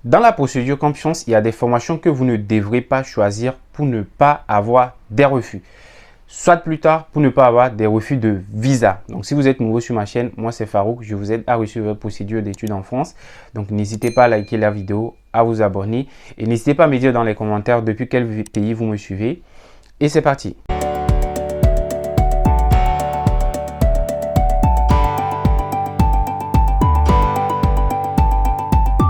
Dans la procédure confiance, il y a des formations que vous ne devrez pas choisir pour ne pas avoir des refus. Soit plus tard pour ne pas avoir des refus de visa. Donc, si vous êtes nouveau sur ma chaîne, moi c'est Farouk, je vous aide à réussir votre procédure d'études en France. Donc, n'hésitez pas à liker la vidéo, à vous abonner et n'hésitez pas à me dire dans les commentaires depuis quel pays vous me suivez. Et c'est parti.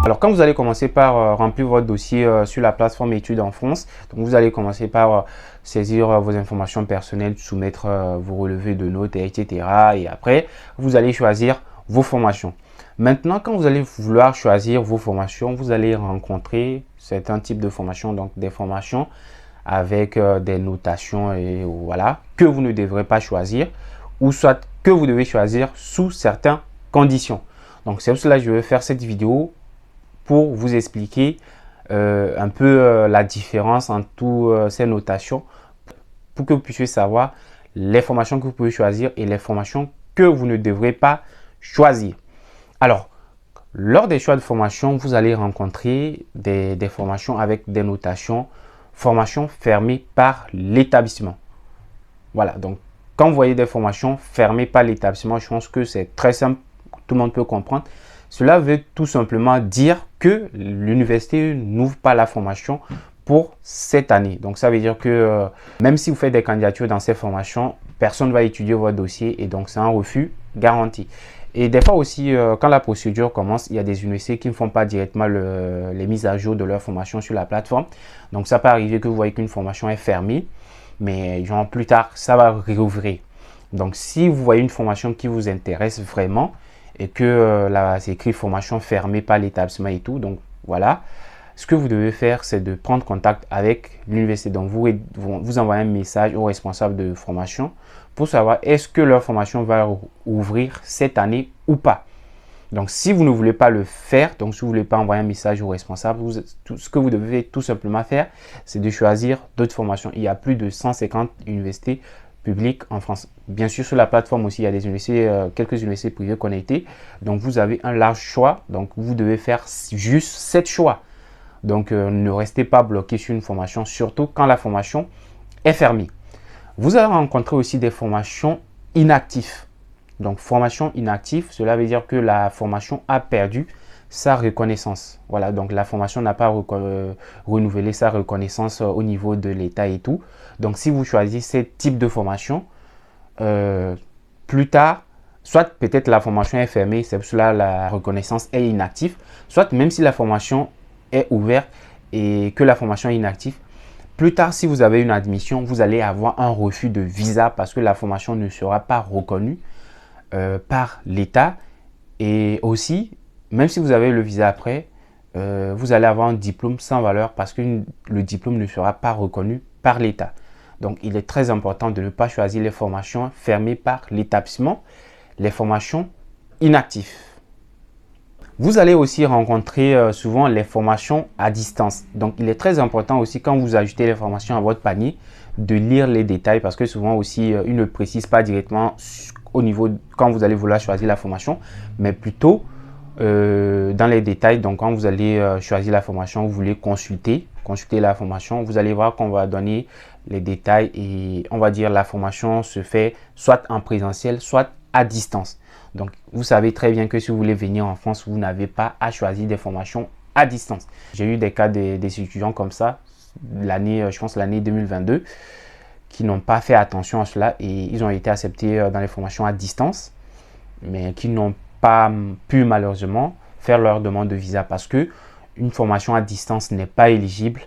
Alors, quand vous allez commencer par remplir votre dossier sur la plateforme études en France, donc vous allez commencer par saisir vos informations personnelles, soumettre vos relevés de notes, etc. Et après, vous allez choisir vos formations. Maintenant, quand vous allez vouloir choisir vos formations, vous allez rencontrer certains types de formations, donc des formations avec des notations et voilà, que vous ne devrez pas choisir ou soit que vous devez choisir sous certaines conditions. Donc, c'est pour cela que je vais faire cette vidéo pour vous expliquer un peu la différence entre toutes ces notations pour que vous puissiez savoir les formations que vous pouvez choisir et les formations que vous ne devrez pas choisir. Alors, lors des choix de formation, vous allez rencontrer des formations avec des notations, formations fermées par l'établissement. Voilà, donc quand vous voyez des formations fermées par l'établissement, je pense que c'est très simple, tout le monde peut comprendre. Cela veut tout simplement dire que l'université n'ouvre pas la formation pour cette année. Donc, ça veut dire que même si vous faites des candidatures dans ces formations, personne ne va étudier votre dossier et donc c'est un refus garanti. Et des fois aussi, quand la procédure commence, il y a des universités qui ne font pas directement les mises à jour de leur formation sur la plateforme. Donc, ça peut arriver que vous voyez qu'une formation est fermée, mais genre plus tard, ça va réouvrir. Donc, si vous voyez une formation qui vous intéresse vraiment, et que là, c'est écrit formation fermée par l'établissement et tout. Donc, voilà. Ce que vous devez faire, c'est de prendre contact avec l'université. Donc, vous envoyez un message au responsable de formation pour savoir est-ce que leur formation va ouvrir cette année ou pas. Donc, si vous ne voulez pas le faire, donc si vous ne voulez pas envoyer un message au responsable, ce que vous devez tout simplement faire, c'est de choisir d'autres formations. Il y a plus de 150 universités public en France. Bien sûr, sur la plateforme aussi, il y a des universités, quelques universités privées connectées. Donc, vous avez un large choix. Donc, vous devez faire juste 7 choix. Donc, ne restez pas bloqué sur une formation, surtout quand la formation est fermée. Vous allez rencontrer aussi des formations inactives. Donc, formation inactive, cela veut dire que la formation a perdu sa reconnaissance. Voilà, donc la formation n'a pas renouvelé sa reconnaissance au niveau de l'État et tout. Donc, si vous choisissez ce type de formation, plus tard, soit peut-être la formation est fermée, c'est pour cela la reconnaissance est inactive, soit même si la formation est ouverte et que la formation est inactive, plus tard, si vous avez une admission, vous allez avoir un refus de visa parce que la formation ne sera pas reconnue par l'État. Et aussi, même si vous avez le visa après, vous allez avoir un diplôme sans valeur parce que le diplôme ne sera pas reconnu par l'État. Donc, il est très important de ne pas choisir les formations fermées par l'établissement, les formations inactives. Vous allez aussi rencontrer souvent les formations à distance. Donc, il est très important aussi quand vous ajoutez les formations à votre panier de lire les détails parce que souvent aussi, ils ne précisent pas directement au niveau quand vous allez vouloir choisir la formation, mais plutôt dans les détails. Donc, quand vous allez choisir la formation, vous voulez consulter la formation, vous allez voir qu'on va donner les détails et on va dire la formation se fait soit en présentiel, soit à distance. Donc, vous savez très bien que si vous voulez venir en France, vous n'avez pas à choisir des formations à distance. J'ai eu des cas des étudiants comme ça, je pense l'année 2022, qui n'ont pas fait attention à cela et ils ont été acceptés dans les formations à distance, mais qui n'ont pas pu malheureusement faire leur demande de visa parce que une formation à distance n'est pas éligible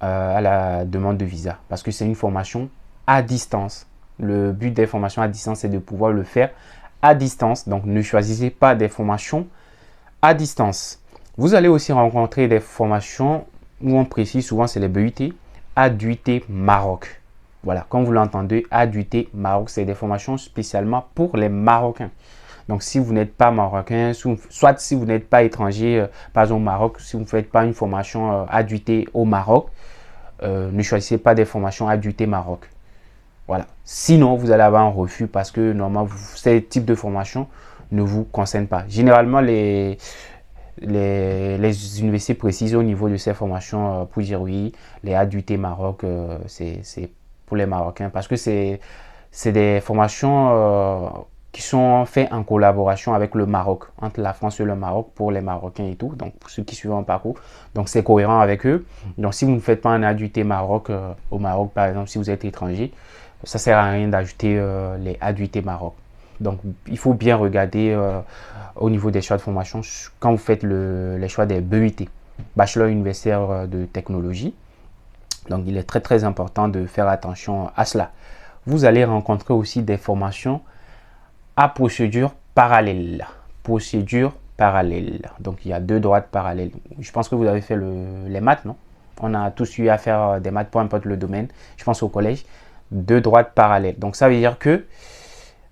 à la demande de visa parce que c'est une formation à distance. Le but des formations à distance, c'est de pouvoir le faire à distance. Donc, ne choisissez pas des formations à distance. Vous allez aussi rencontrer des formations où on précise souvent, c'est les BUT, ADUT Maroc. Voilà, comme vous l'entendez, ADUT Maroc, c'est des formations spécialement pour les Marocains. Donc, si vous n'êtes pas marocain, soit si vous n'êtes pas étranger, par exemple au Maroc, si vous ne faites pas une formation ADUT au Maroc, ne choisissez pas des formations ADUT Maroc. Voilà. Sinon, vous allez avoir un refus parce que normalement, ces types de formations ne vous concernent pas. Généralement, les universités précisent au niveau de ces formations pour dire oui, les ADUT Maroc, c'est pour les Marocains parce que c'est des formations qui sont faites en collaboration avec le Maroc, entre la France et le Maroc pour les Marocains et tout, donc pour ceux qui suivent un parcours. Donc c'est cohérent avec eux. Donc si vous ne faites pas un ADUT Maroc au Maroc, par exemple, si vous êtes étranger, ça ne sert à rien d'ajouter les ADUT Maroc. Donc il faut bien regarder au niveau des choix de formation quand vous faites les choix des BUT, Bachelor universitaire de technologie. Donc il est très très important de faire attention à cela. Vous allez rencontrer aussi des formations à procédure parallèle. Procédure parallèle. Donc il y a 2 droites parallèles. Je pense que vous avez fait les maths, non? On a tous eu à faire des maths, peu importe le domaine. Je pense au collège. 2 droites parallèles. Donc ça veut dire que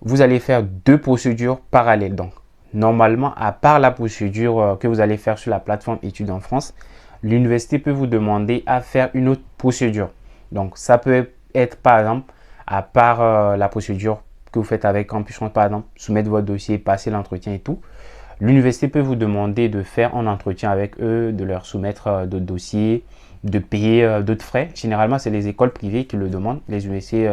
vous allez faire 2 procédures parallèles. Donc normalement, à part la procédure que vous allez faire sur la plateforme Études en France, l'université peut vous demander à faire une autre procédure. Donc ça peut être par exemple, à part la procédure que vous faites avec Campus France, par exemple, soumettre votre dossier, passer l'entretien et tout, l'université peut vous demander de faire un entretien avec eux, de leur soumettre d'autres dossiers, de payer d'autres frais. Généralement, c'est les écoles privées qui le demandent, les universités,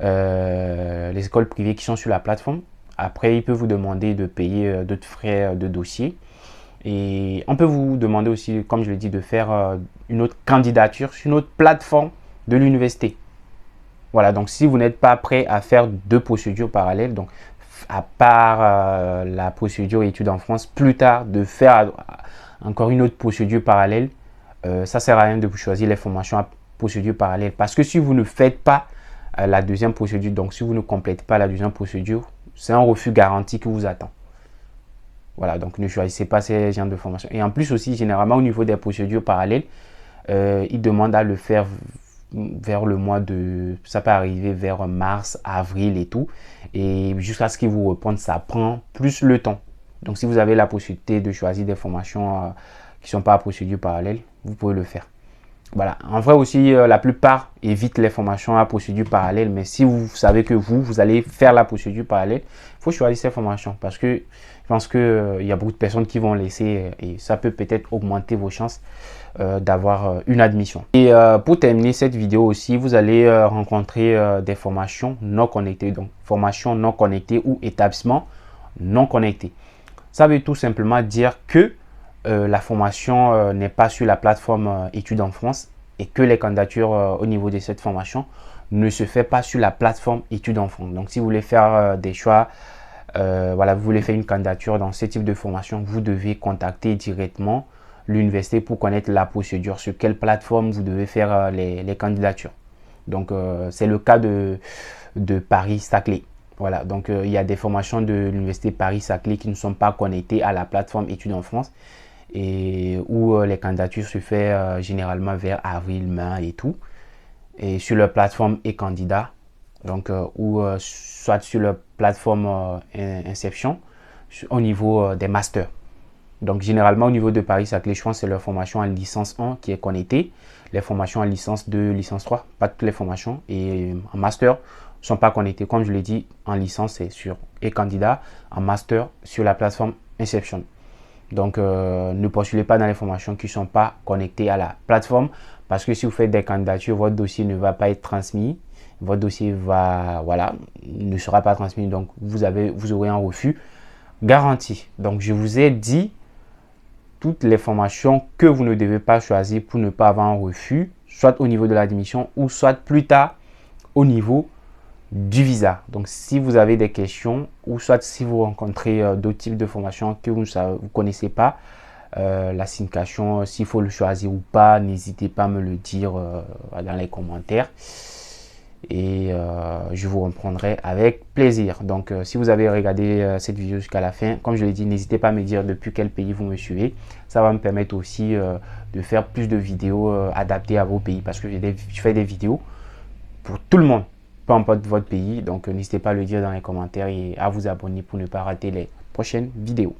les écoles privées qui sont sur la plateforme. Après, ils peuvent vous demander de payer d'autres frais de dossier. Et on peut vous demander aussi, comme je l'ai dit, de faire une autre candidature sur une autre plateforme de l'université. Voilà, donc si vous n'êtes pas prêt à faire 2 procédures parallèles, donc à part la procédure études en France, plus tard de faire encore une autre procédure parallèle, ça ne sert à rien de vous choisir les formations à procédure parallèle. Parce que si vous ne faites pas la deuxième procédure, donc si vous ne complétez pas la deuxième procédure, c'est un refus garanti qui vous attend. Voilà, donc ne choisissez pas ces genres de formation. Et en plus aussi, généralement, au niveau des procédures parallèles, ils demandent à le faire vers le mois de... Ça peut arriver vers mars, avril et tout. Et jusqu'à ce qu'ils vous répondent, ça prend plus le temps. Donc, si vous avez la possibilité de choisir des formations qui ne sont pas à procédure parallèle, vous pouvez le faire. Voilà. En vrai aussi, la plupart évitent les formations à procédure parallèle. Mais si vous savez que vous allez faire la procédure parallèle, il faut choisir ces formations. Parce que je pense qu'il y a beaucoup de personnes qui vont laisser et ça peut peut-être augmenter vos chances d'avoir une admission. Et pour terminer cette vidéo aussi, vous allez rencontrer des formations non connectées. Donc, formations non connectées ou établissements non connectés. Ça veut tout simplement dire que la formation n'est pas sur la plateforme Études en France et que les candidatures au niveau de cette formation ne se fait pas sur la plateforme Études en France. Donc, si vous voulez faire des choix, voilà, vous voulez faire une candidature dans ce type de formation, vous devez contacter directement l'université pour connaître la procédure, sur quelle plateforme vous devez faire les candidatures. Donc, c'est le cas de Paris-Saclay. Voilà, donc il y a des formations de l'université Paris-Saclay qui ne sont pas connectées à la plateforme Études en France et où les candidatures se font généralement vers avril, mai et tout. Et sur leur plateforme e-candidat, donc ou soit sur leur plateforme Inception au niveau des masters. Donc, généralement, au niveau de Paris-Saclay, je pense que c'est leur formation en licence 1 qui est connectée. Les formations en licence 2, licence 3, pas toutes les formations. Et en master, ne sont pas connectées. Comme je l'ai dit, en licence, c'est sur e-candidat. En master, sur la plateforme Inception. Donc, ne postulez pas dans les formations qui ne sont pas connectées à la plateforme. Parce que si vous faites des candidatures, votre dossier ne va pas être transmis. Votre dossier ne sera pas transmis. Donc, vous aurez un refus garanti. Donc, je vous ai dit toutes les formations que vous ne devez pas choisir pour ne pas avoir un refus, soit au niveau de l'admission ou soit plus tard au niveau du visa. Donc, si vous avez des questions ou soit si vous rencontrez d'autres types de formations que vous ne connaissez pas, la signification, s'il faut le choisir ou pas, n'hésitez pas à me le dire dans les commentaires. Et je vous reprendrai avec plaisir. Donc, si vous avez regardé cette vidéo jusqu'à la fin, comme je l'ai dit, n'hésitez pas à me dire depuis quel pays vous me suivez. Ça va me permettre aussi de faire plus de vidéos adaptées à vos pays parce que je fais des vidéos pour tout le monde, peu importe votre pays. Donc, n'hésitez pas à le dire dans les commentaires et à vous abonner pour ne pas rater les prochaines vidéos.